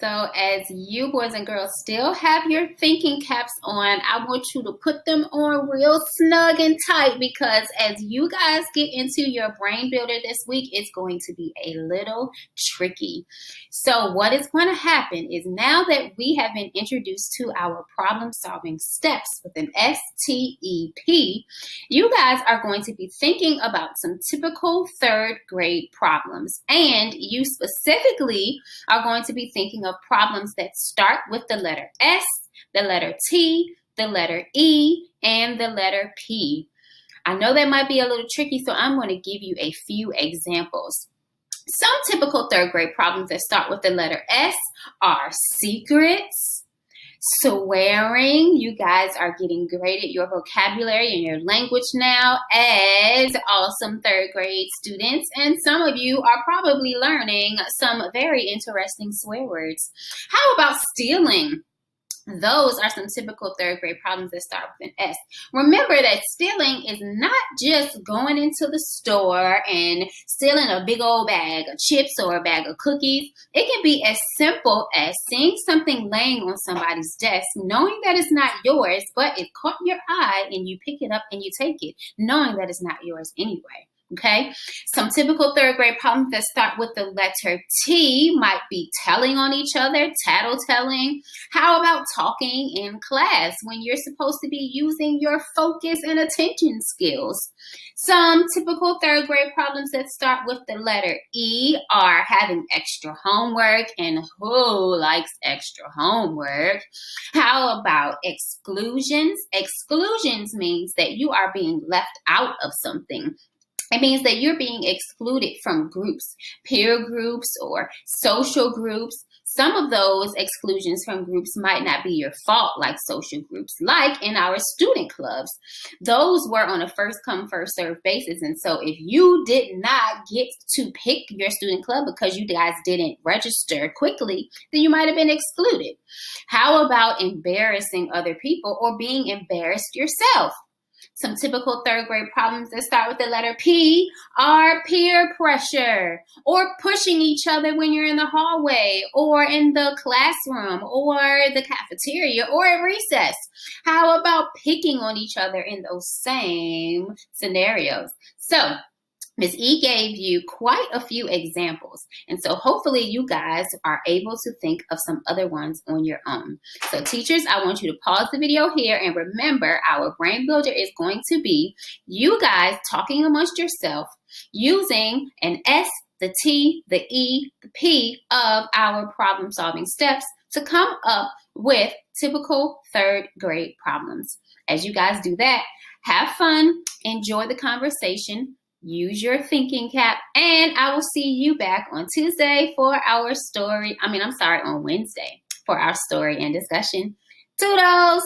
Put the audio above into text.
So as you boys and girls still have your thinking caps on, I want you to put them on real snug and tight because as you guys get into your brain builder this week, it's going to be a little tricky. So what is going to happen is now that we have been introduced to our problem solving steps with an STEP, you guys are going to be thinking about some typical third grade problems, and you specifically are going to be thinking of problems that start with the letter S, the letter T, the letter E, and the letter P. I know that might be a little tricky, so I'm going to give you a few examples. Some typical third grade problems that start with the letter S are secrets, swearing. You guys are getting great at your vocabulary and your language now as awesome third grade students, and some of you are probably learning some very interesting swear words. How about stealing? Those are some typical third grade problems that start with an S. Remember that stealing is not just going into the store and stealing a big old bag of chips or a bag of cookies. It can be as simple as seeing something laying on somebody's desk, knowing that it's not yours, but it caught your eye and you pick it up and you take it, knowing that it's not yours anyway. Okay, some typical third grade problems that start with the letter T might be telling on each other, tattletelling. How about talking in class when you're supposed to be using your focus and attention skills? Some typical third grade problems that start with the letter E are having extra homework, and who likes extra homework? How about exclusions? Exclusions means that you are being left out of something. It means that you're being excluded from groups, peer groups or social groups. Some of those exclusions from groups might not be your fault, like social groups, like in our student clubs. Those were on a first come, first served basis. And so if you did not get to pick your student club because you guys didn't register quickly, then you might have been excluded. How about embarrassing other people or being embarrassed yourself? Some typical third grade problems that start with the letter P are peer pressure or pushing each other when you're in the hallway or in the classroom or the cafeteria or at recess. How about picking on each other in those same scenarios? So Ms. E gave you quite a few examples, and so hopefully you guys are able to think of some other ones on your own. So teachers, I want you to pause the video here, and remember our brain builder is going to be you guys talking amongst yourself using an S, the T, the E, the P of our problem solving steps to come up with typical third grade problems. As you guys do that, have fun, enjoy the conversation, use your thinking cap, and I will see you back on Tuesday for our on Wednesday for our story and discussion. Toodles!